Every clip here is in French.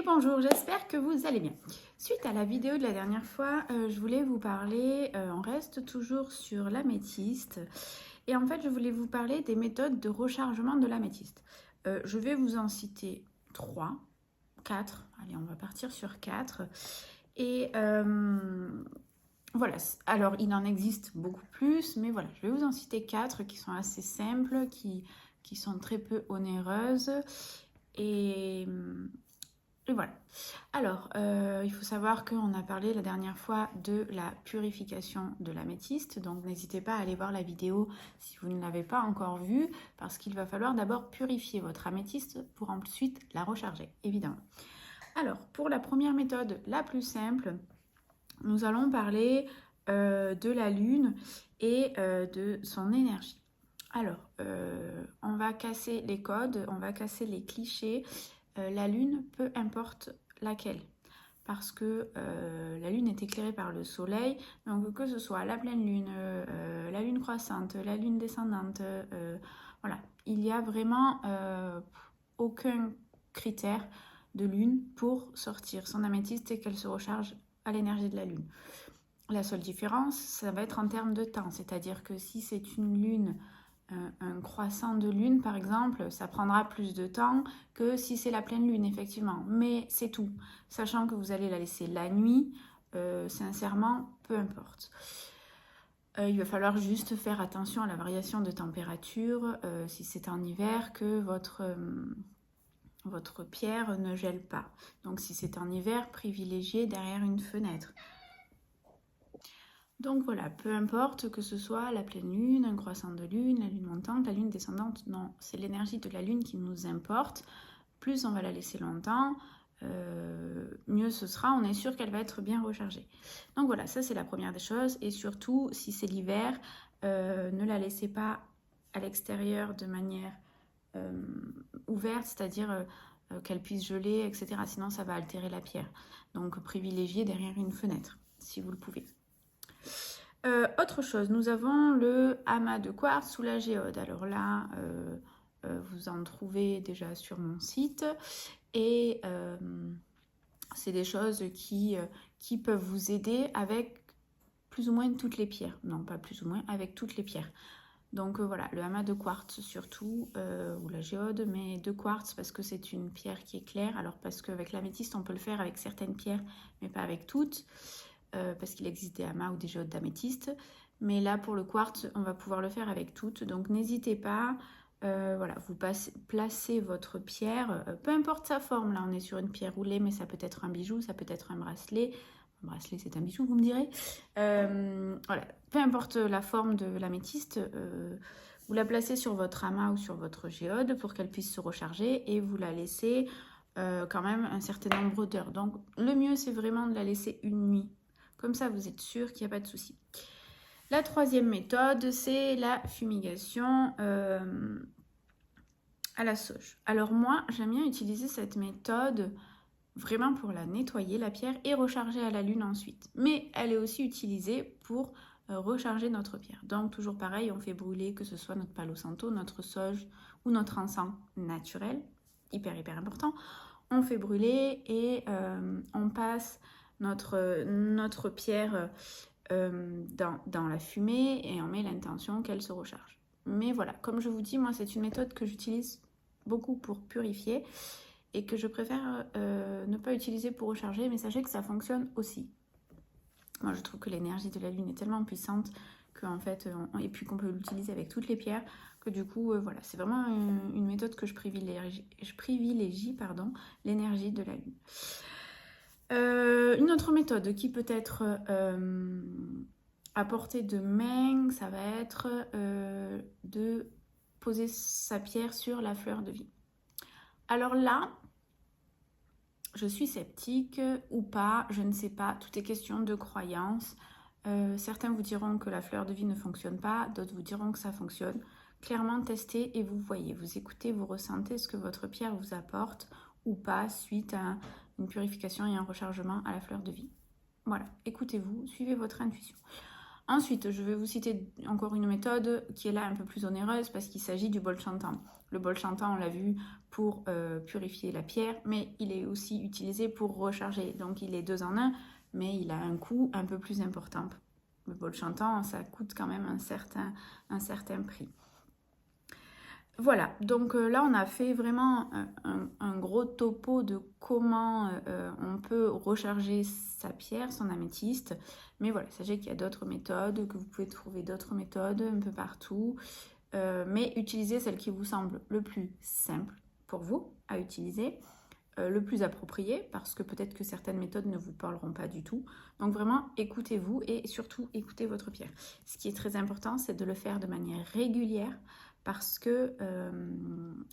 bonjour, j'espère que vous allez bien. Suite à la vidéo de la dernière fois, je voulais vous parler, on reste toujours sur l'améthyste, et en fait je voulais vous parler des méthodes de rechargement de l'améthyste. Je vais vous en citer 3, 4, allez on va partir sur 4, et voilà, alors il en existe beaucoup plus, mais voilà, je vais vous en citer 4 qui sont assez simples, qui sont très peu onéreuses, et... Et voilà. Alors, il faut savoir qu'on a parlé la dernière fois de la purification de l'améthyste. Donc, n'hésitez pas à aller voir la vidéo si vous ne l'avez pas encore vue, parce qu'il va falloir d'abord purifier votre améthyste pour ensuite la recharger, évidemment. Alors, pour la première méthode, la plus simple, nous allons parler de la lune et de son énergie. Alors, on va casser les codes, on va casser les clichés. La lune, peu importe laquelle, parce que la lune est éclairée par le soleil, donc que ce soit la pleine lune, la lune croissante, la lune descendante, voilà, il n'y a vraiment aucun critère de lune pour sortir son améthyste et qu'elle se recharge à l'énergie de la lune. La seule différence, ça va être en termes de temps, c'est-à-dire que si c'est une lune, un croissant de lune par exemple, ça prendra plus de temps que si c'est la pleine lune effectivement, mais c'est tout, sachant que vous allez la laisser la nuit, sincèrement peu importe. Il va falloir juste faire attention à la variation de température, si c'est en hiver, que votre pierre ne gèle pas. Donc si c'est en hiver, privilégiez derrière une fenêtre. Donc voilà, peu importe que ce soit la pleine lune, un croissant de lune, la lune montante, la lune descendante, non, c'est l'énergie de la lune qui nous importe. Plus on va la laisser longtemps, mieux ce sera, on est sûr qu'elle va être bien rechargée. Donc voilà, ça c'est la première des choses, et surtout si c'est l'hiver, ne la laissez pas à l'extérieur de manière ouverte, c'est-à-dire qu'elle puisse geler, etc. Sinon ça va altérer la pierre. Donc privilégiez derrière une fenêtre, si vous le pouvez. Autre chose, nous avons le amas de quartz sous la géode. Alors là, vous en trouvez déjà sur mon site, et c'est des choses qui peuvent vous aider avec plus ou moins toutes les pierres. Non, pas plus ou moins, avec toutes les pierres. Donc voilà, le amas de quartz surtout, ou la géode, mais de quartz parce que c'est une pierre qui est claire. Alors parce qu'avec l'améthyste, on peut le faire avec certaines pierres, mais pas avec toutes. Parce qu'il existe des amas ou des géodes d'améthyste. Mais là, pour le quartz, on va pouvoir le faire avec toutes. Donc, n'hésitez pas. Voilà, vous placez votre pierre, peu importe sa forme. Là, on est sur une pierre roulée, mais ça peut être un bijou, ça peut être un bracelet. Un bracelet, c'est un bijou, vous me direz. Voilà, peu importe la forme de l'améthyste, vous la placez sur votre amas ou sur votre géode pour qu'elle puisse se recharger et vous la laissez quand même un certain nombre d'heures. Donc, le mieux, c'est vraiment de la laisser une nuit. Comme ça, vous êtes sûr qu'il n'y a pas de souci. La troisième méthode, c'est la fumigation à la sauge. Alors moi, j'aime bien utiliser cette méthode vraiment pour la nettoyer, la pierre, et recharger à la lune ensuite. Mais elle est aussi utilisée pour recharger notre pierre. Donc toujours pareil, on fait brûler que ce soit notre palo santo, notre sauge ou notre encens naturel, hyper important. On fait brûler et on passe notre pierre dans la fumée et on met l'intention qu'elle se recharge. Mais voilà, comme je vous dis, moi c'est une méthode que j'utilise beaucoup pour purifier et que je préfère ne pas utiliser pour recharger, mais sachez que ça fonctionne aussi. Moi je trouve que l'énergie de la lune est tellement puissante qu'en fait, et puis qu'on peut l'utiliser avec toutes les pierres, que du coup, voilà, c'est vraiment une méthode que je privilégie l'énergie de la lune. Une autre méthode qui peut être à portée de main, ça va être de poser sa pierre sur la fleur de vie. Alors là, je suis sceptique ou pas, je ne sais pas, tout est question de croyance. Certains vous diront que la fleur de vie ne fonctionne pas, d'autres vous diront que ça fonctionne. Clairement, testez et vous voyez, vous écoutez, vous ressentez ce que votre pierre vous apporte ou pas suite à une purification et un rechargement à la fleur de vie. Voilà, écoutez-vous, suivez votre intuition. Ensuite, je vais vous citer encore une méthode qui est là un peu plus onéreuse parce qu'il s'agit du bol chantant. Le bol chantant, on l'a vu, pour purifier la pierre, mais il est aussi utilisé pour recharger. Donc il est 2 en 1, mais il a un coût un peu plus important. Le bol chantant, ça coûte quand même un certain prix. Voilà, donc là on a fait vraiment un gros topo de comment on peut recharger sa pierre, son améthyste. Mais voilà, sachez qu'il y a d'autres méthodes, que vous pouvez trouver d'autres méthodes un peu partout. Mais utilisez celle qui vous semble le plus simple pour vous à utiliser, le plus approprié, parce que peut-être que certaines méthodes ne vous parleront pas du tout. Donc vraiment, écoutez-vous et surtout écoutez votre pierre. Ce qui est très important, c'est de le faire de manière régulière, parce que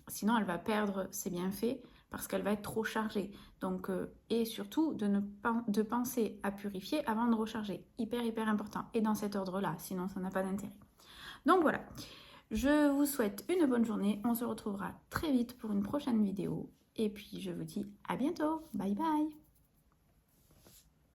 sinon elle va perdre ses bienfaits, parce qu'elle va être trop chargée. Donc, et surtout de penser à purifier avant de recharger. Hyper important. Et dans cet ordre-là, sinon ça n'a pas d'intérêt. Donc voilà, je vous souhaite une bonne journée. On se retrouvera très vite pour une prochaine vidéo. Et puis je vous dis à bientôt. Bye bye.